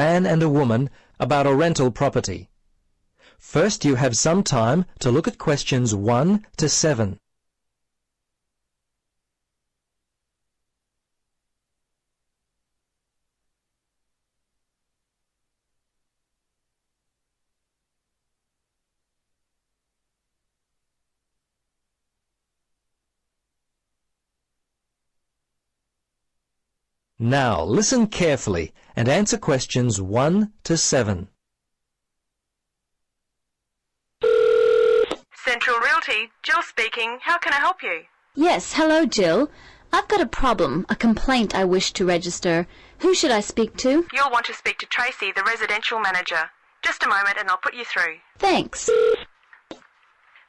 man and a woman about a rental property. First, you have some time to look at questions 1 to 7. Now, listen carefully and answer questions 1 to 7. Central Realty, Jill speaking. How can I help you? Yes, hello, Jill. I've got a problem, a complaint I wish to register. Who should I speak to? You'll want to speak to Tracy, the residential manager. Just a moment and I'll put you through. Thanks.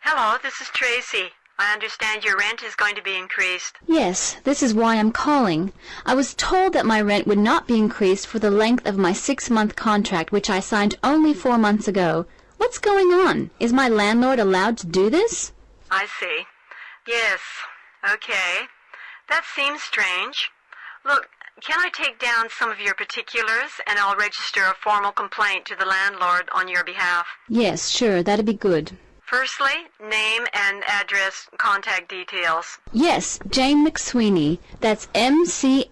Hello, this is Tracy. I understand your rent is going to be increased. Yes, this is why I'm calling. I was told that my rent would not be increased for the length of my 6-month contract, which I signed only 4 months ago. What's going on? Is my landlord allowed to do this? I see. Yes. Okay. That seems strange. Look, can I take down some of your particulars and I'll register a formal complaint to the landlord on your behalf? Yes, sure, that'd be good. Firstly, name and address, contact details. Yes, Jane McSweeney. That's McSweeny.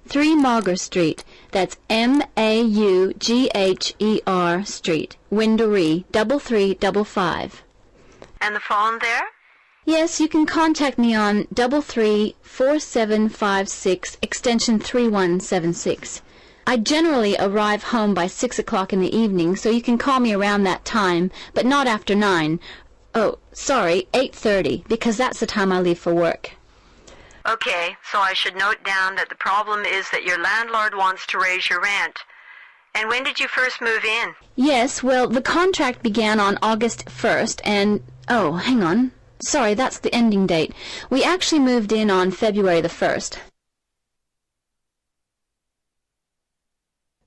3 Mauger Street. That's Maugher Street. Windaree, 3355. And the phone there? Yes, you can contact me on 334756 extension 3176. I generally arrive home by 6 o'clock in the evening, so you can call me around that time, but not after 9. Oh, sorry, 8:30, because that's the time I leave for work. Okay, so I should note down that the problem is that your landlord wants to raise your rent. And when did you first move in? Yes, well, the contract began on August 1st, and... oh, hang on. Sorry, that's the ending date. We actually moved in on February the 1st.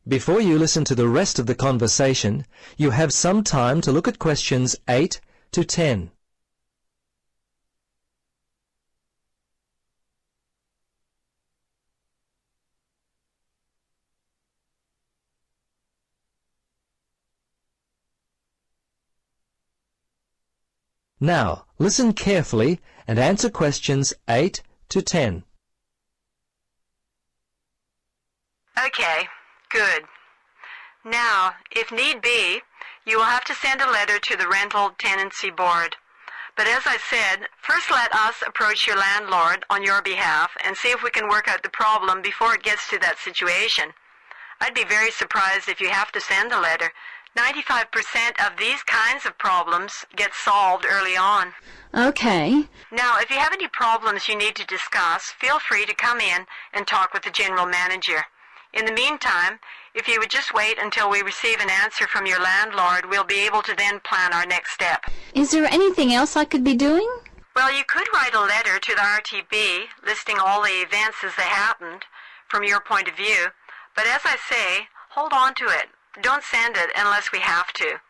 Before you listen to the rest of the conversation, you have some time to look at questions 8 to 10. Now, listen carefully and answer questions 8 to 10. Okay, good. Now, if need be, you will have to send a letter to the Rental Tenancy Board. But as I said, first let us approach your landlord on your behalf and see if we can work out the problem before it gets to that situation. I'd be very surprised if you have to send a letter. 95% of these kinds of problems get solved early on. Okay. Now, if you have any problems you need to discuss, feel free to come in and talk with the general manager. In the meantime, if you would just wait until we receive an answer from your landlord, we'll be able to then plan our next step. Is there anything else I could be doing? Well, you could write a letter to the RTB listing all the events as they happened from your point of view. But as I say, hold on to it. Don't send it unless we have to.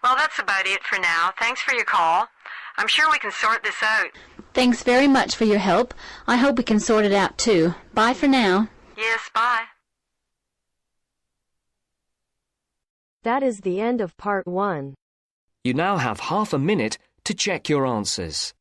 Well, that's about it for now. Thanks for your call. I'm sure we can sort this out. Thanks very much for your help. I hope we can sort it out too. Bye for now. Yes, bye. That is the end of part 1. You now have half a minute to check your answers.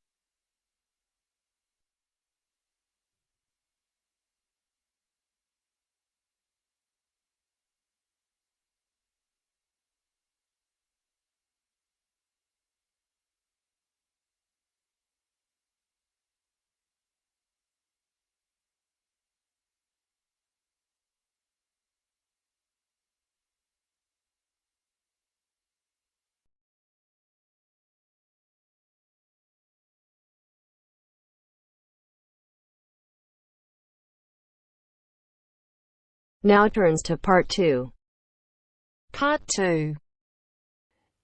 Now turns to part 2. Part 2.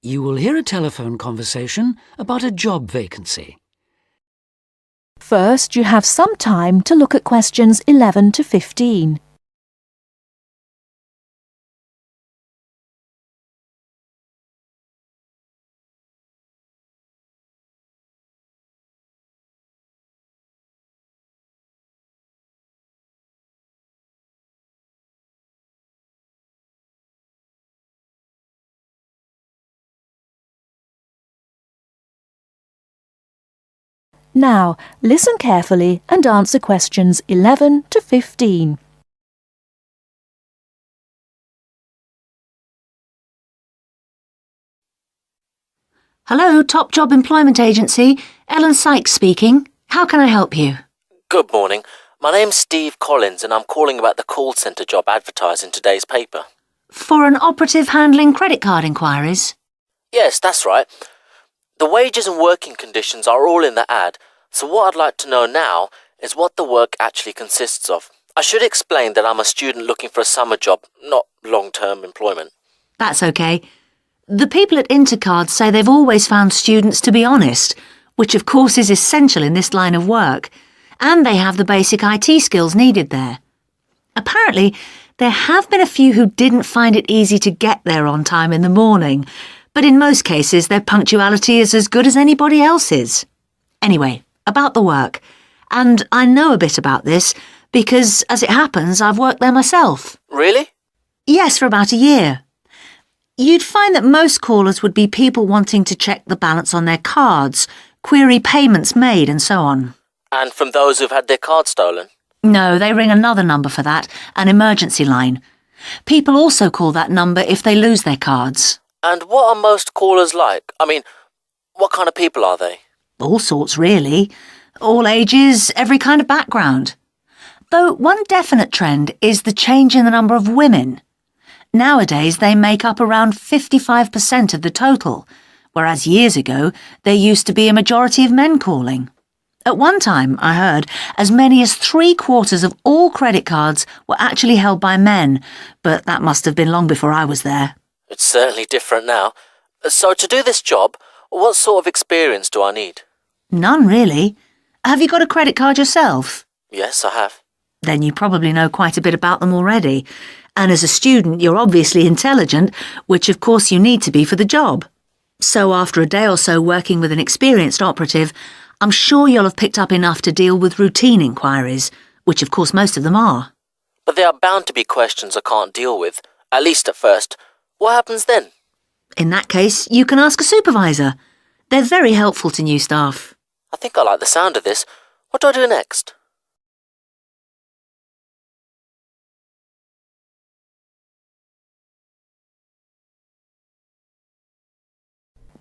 You will hear a telephone conversation about a job vacancy. First, you have some time to look at questions 11 to 15. Now, listen carefully and answer questions 11 to 15. Hello, Top Job Employment Agency. Ellen Sykes speaking. How can I help you? Good morning. My name's Steve Collins and I'm calling about the call centre job advertised in today's paper. For an operative handling credit card inquiries? Yes, that's right. The wages and working conditions are all in the ad, so what I'd like to know now is what the work actually consists of. I should explain that I'm a student looking for a summer job, not long-term employment. That's okay. The people at Intercard say they've always found students to be honest, which of course is essential in this line of work, and they have the basic IT skills needed there. Apparently, there have been a few who didn't find it easy to get there on time in the morning, but in most cases their punctuality is as good as anybody else's. Anyway, about the work. And I know a bit about this because, as it happens, I've worked there myself. Really? Yes, for about a year. You'd find that most callers would be people wanting to check the balance on their cards, query payments made and so on. And from those who've had their card stolen? No, they ring another number for that, an emergency line. People also call that number if they lose their cards. And what are most callers like? I mean, what kind of people are they? All sorts, really. All ages, every kind of background. Though one definite trend is the change in the number of women. Nowadays, they make up around 55% of the total, whereas years ago, there used to be a majority of men calling. At one time, I heard, as many as 3/4 of all credit cards were actually held by men, but that must have been long before I was there. It's certainly different now. So to do this job, what sort of experience do I need? None, really. Have you got a credit card yourself? Yes, I have. Then you probably know quite a bit about them already. And as a student, you're obviously intelligent, which of course you need to be for the job. So after a day or so working with an experienced operative, I'm sure you'll have picked up enough to deal with routine inquiries, which of course most of them are. But there are bound to be questions I can't deal with, at least at first. What happens then? In that case, you can ask a supervisor. They're very helpful to new staff. I think I like the sound of this. What do I do next?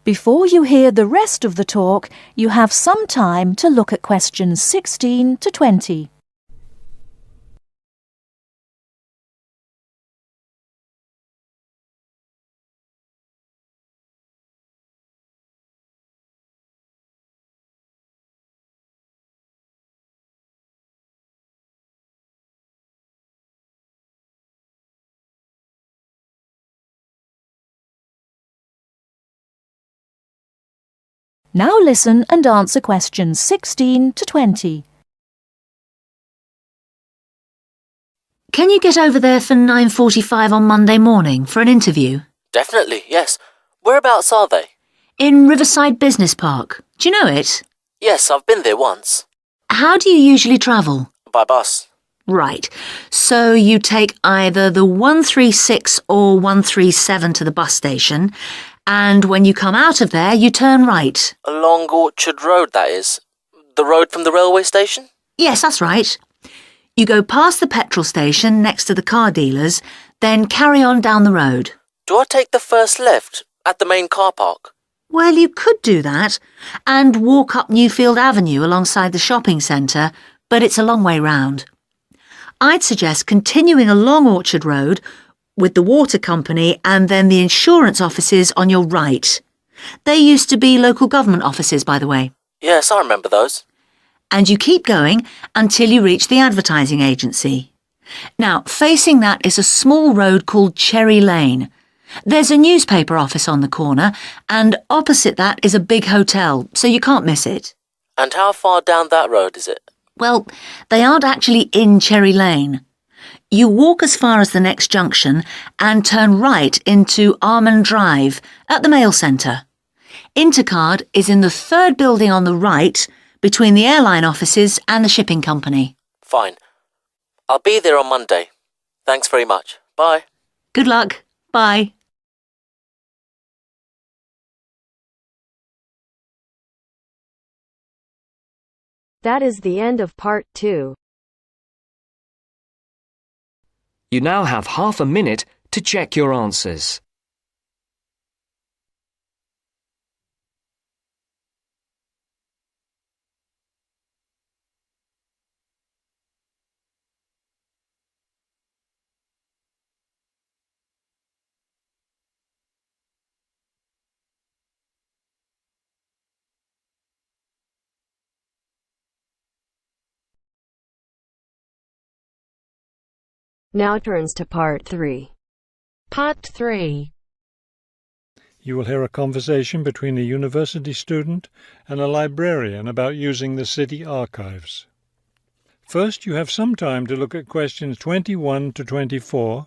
Before you hear the rest of the talk, you have some time to look at questions 16 to 20. Now listen and answer questions 16 to 20. Can you get over there for 9:45 on Monday morning for an interview? Definitely, yes. Whereabouts are they? In Riverside Business Park. Do you know it? Yes, I've been there once. How do you usually travel? By bus. Right. So you take either the 136 or 137 to the bus station, and when you come out of there, you turn right. Along Orchard Road, that is. The road from the railway station? Yes, that's right. You go past the petrol station next to the car dealers, then carry on down the road. Do I take the first left at the main car park? Well, you could do that, and walk up Newfield Avenue alongside the shopping centre, but it's a long way round. I'd suggest continuing along Orchard Road with the water company and then the insurance offices on your right. They used to be local government offices, by the way. Yes, I remember those. And you keep going until you reach the advertising agency. Now, facing that is a small road called Cherry Lane. There's a newspaper office on the corner, and opposite that is a big hotel, so you can't miss it. And how far down that road is it? Well, they aren't actually in Cherry Lane. You walk as far as the next junction and turn right into Armand Drive at the mail centre. Intercard is in the third building on the right between the airline offices and the shipping company. Fine. I'll be there on Monday. Thanks very much. Bye. Good luck. Bye. That is the end of part 2. You now have half a minute to check your answers. Now turns to part 3. Part 3. You will hear a conversation between a university student and a librarian about using the city archives. First, you have some time to look at questions 21 to 24.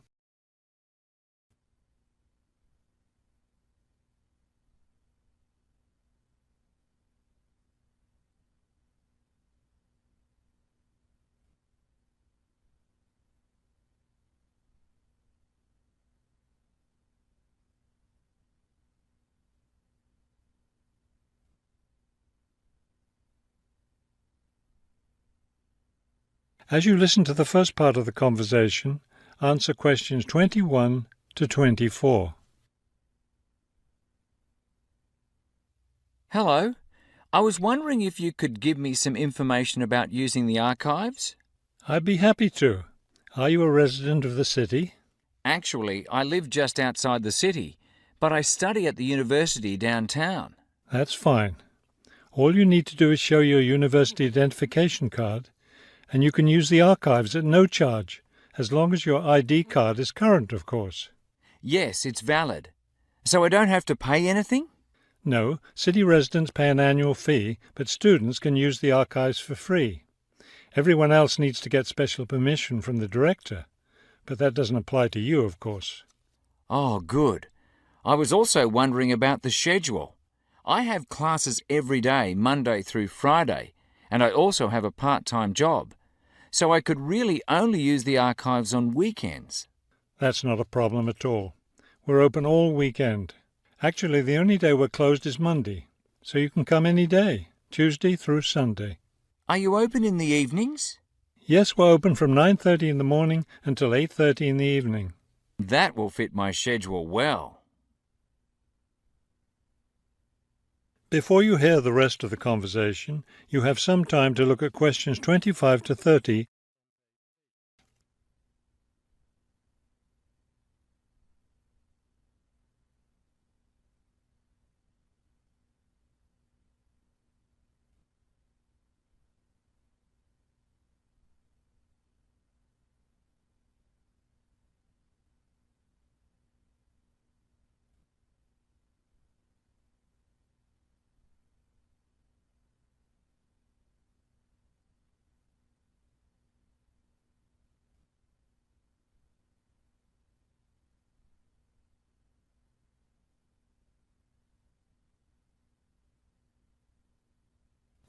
As you listen to the first part of the conversation, answer questions 21 to 24. Hello. I was wondering if you could give me some information about using the archives? I'd be happy to. Are you a resident of the city? Actually, I live just outside the city, but I study at the university downtown. That's fine. All you need to do is show your university identification card, and you can use the archives at no charge, as long as your ID card is current, of course. Yes, it's valid. So I don't have to pay anything? No, city residents pay an annual fee, but students can use the archives for free. Everyone else needs to get special permission from the director, but that doesn't apply to you, of course. Oh, good. I was also wondering about the schedule. I have classes every day, Monday through Friday, and I also have a part-time job, so I could really only use the archives on weekends. That's not a problem at all. We're open all weekend. Actually, the only day we're closed is Monday, so you can come any day, Tuesday through Sunday. Are you open in the evenings? Yes, we're open from 9:30 in the morning until 8:30 in the evening. That will fit my schedule well. Before you hear the rest of the conversation, you have some time to look at questions 25 to 30.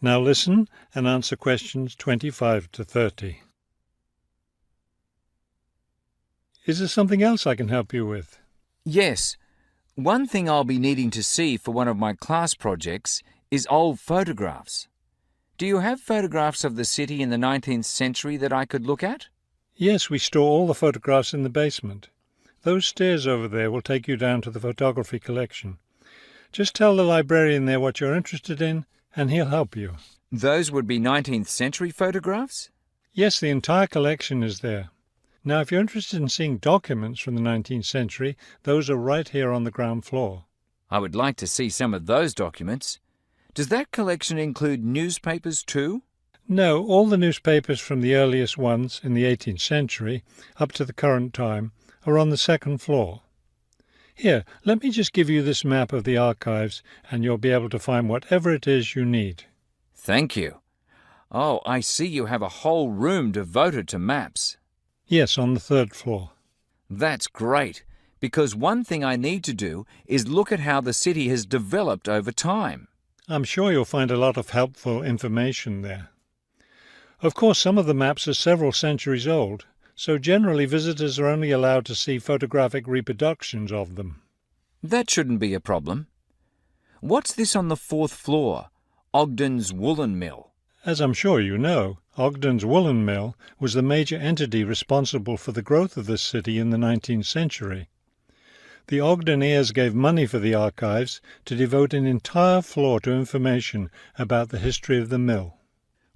Now listen and answer questions 25 to 30. Is there something else I can help you with? Yes. One thing I'll be needing to see for one of my class projects is old photographs. Do you have photographs of the city in the 19th century that I could look at? Yes, we store all the photographs in the basement. Those stairs over there will take you down to the photography collection. Just tell the librarian there what you're interested in, and he'll help you. Those would be 19th century photographs? Yes, the entire collection is there. Now, if you're interested in seeing documents from the 19th century, those are right here on the ground floor. I would like to see some of those documents. Does that collection include newspapers too? No, all the newspapers from the earliest ones in the 18th century up to the current time are on the second floor. Here, let me just give you this map of the archives, and you'll be able to find whatever it is you need. Thank you. Oh, I see you have a whole room devoted to maps. Yes, on the third floor. That's great, because one thing I need to do is look at how the city has developed over time. I'm sure you'll find a lot of helpful information there. Of course, some of the maps are several centuries old, so generally visitors are only allowed to see photographic reproductions of them. That shouldn't be a problem. What's this on the fourth floor? Ogden's Woolen Mill. As I'm sure you know, Ogden's woolen mill was the major entity responsible for the growth of this city in the 19th century. The Ogden heirs gave money for the archives to devote an entire floor to information about the history of the mill.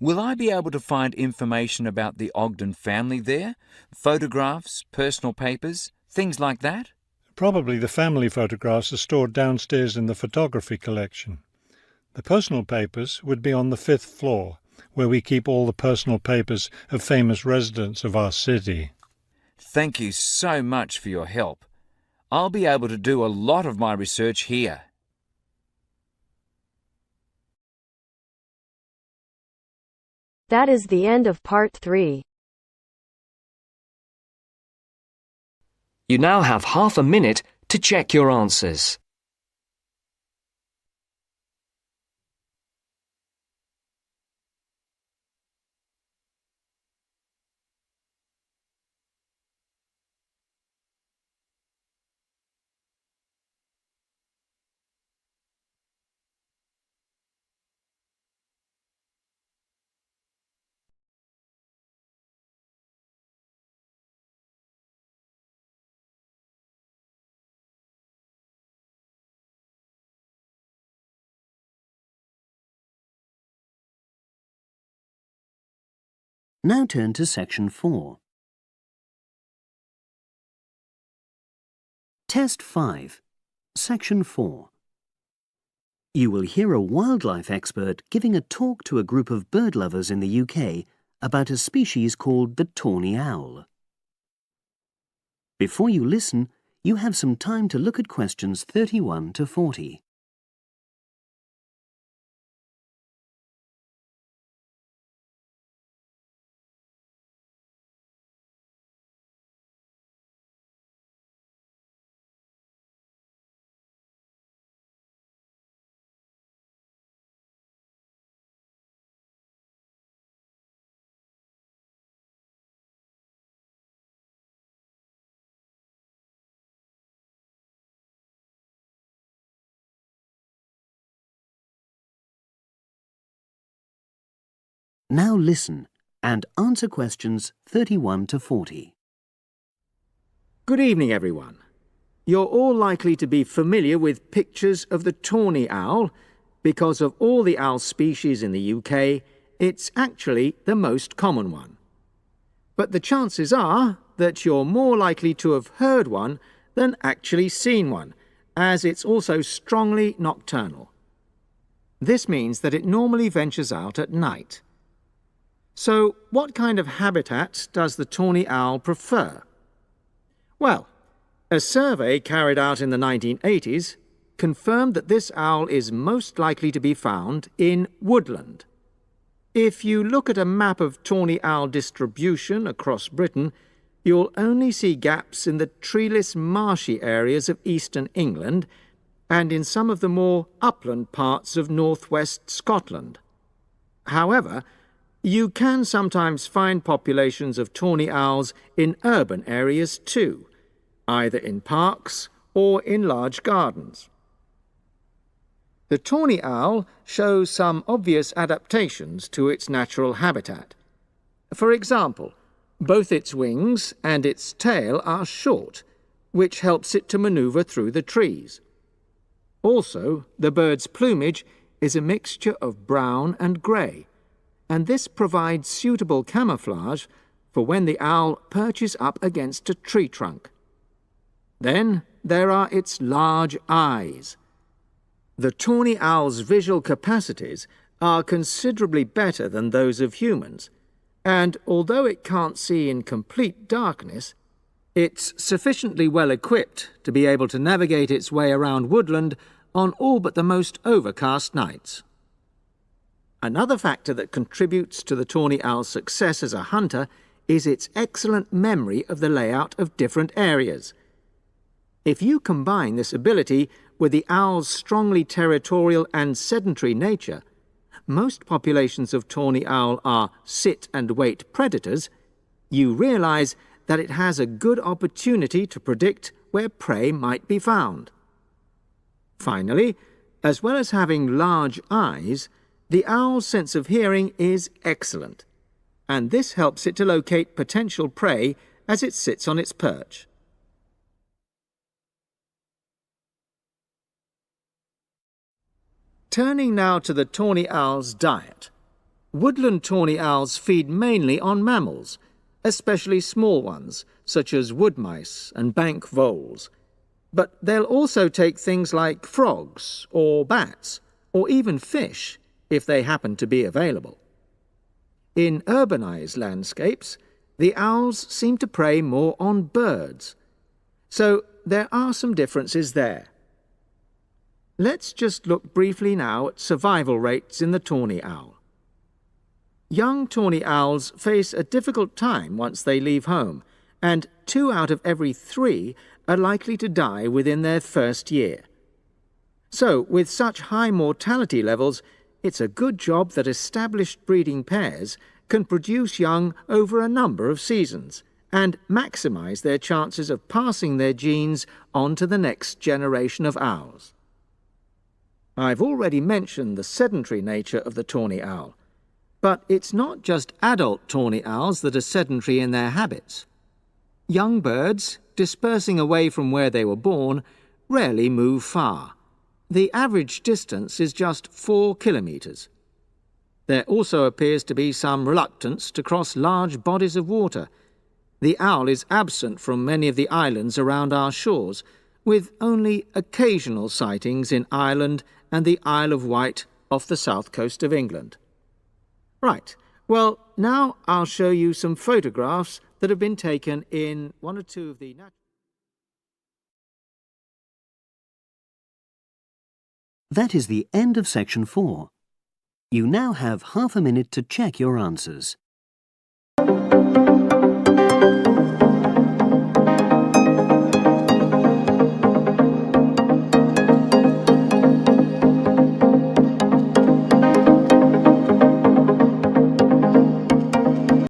Will I be able to find information about the Ogden family there? Photographs, personal papers, things like that? Probably the family photographs are stored downstairs in the photography collection. The personal papers would be on the 5th floor, where we keep all the personal papers of famous residents of our city. Thank you so much for your help. I'll be able to do a lot of my research here. That is the end of part 3. You now have half a minute to check your answers. Now turn to section 4. Test 5, section 4. You will hear a wildlife expert giving a talk to a group of bird lovers in the UK about a species called the tawny owl. Before you listen, you have some time to look at questions 31 to 40. Now listen and answer questions 31 to 40. Good evening, everyone. You're all likely to be familiar with pictures of the tawny owl. Because of all the owl species in the UK, it's actually the most common one. But the chances are that you're more likely to have heard one than actually seen one, as it's also strongly nocturnal. This means that it normally ventures out at night. So, what kind of habitat does the tawny owl prefer? Well, a survey carried out in the 1980s confirmed that this owl is most likely to be found in woodland. If you look at a map of tawny owl distribution across Britain, you'll only see gaps in the treeless marshy areas of eastern England and in some of the more upland parts of northwest Scotland. However, you can sometimes find populations of tawny owls in urban areas too, either in parks or in large gardens. The tawny owl shows some obvious adaptations to its natural habitat. For example, both its wings and its tail are short, which helps it to maneuver through the trees. Also, the bird's plumage is a mixture of brown and grey, and this provides suitable camouflage for when the owl perches up against a tree trunk. Then there are its large eyes. The tawny owl's visual capacities are considerably better than those of humans, and although it can't see in complete darkness, it's sufficiently well equipped to be able to navigate its way around woodland on all but the most overcast nights. Another factor that contributes to the tawny owl's success as a hunter is its excellent memory of the layout of different areas. If you combine this ability with the owl's strongly territorial and sedentary nature, most populations of tawny owl are sit-and-wait predators, you realize that it has a good opportunity to predict where prey might be found. Finally, as well as having large eyes, The owl's sense of hearing is excellent, and this helps it to locate potential prey as it sits on its perch. Turning now to the tawny owl's diet. Woodland tawny owls feed mainly on mammals, especially small ones, such as wood mice and bank voles. But they'll also take things like frogs or bats, or even fish, if they happen to be available. In urbanized landscapes, the owls seem to prey more on birds. So there are some differences there. Let's just look briefly now at survival rates in the tawny owl. Young tawny owls face a difficult time once they leave home, and 2 out of every 3 are likely to die within their first year. So, with such high mortality levels, it's a good job that established breeding pairs can produce young over a number of seasons and maximize their chances of passing their genes on to the next generation of owls. I've already mentioned the sedentary nature of the tawny owl, but it's not just adult tawny owls that are sedentary in their habits. Young birds, dispersing away from where they were born, rarely move far. The average distance is just 4 kilometres. There also appears to be some reluctance to cross large bodies of water. The owl is absent from many of the islands around our shores, with only occasional sightings in Ireland and the Isle of Wight off the south coast of England. Right, well, now I'll show you some photographs that have been taken in 1 or 2 of the... That is the end of section 4. You now have half a minute to check your answers.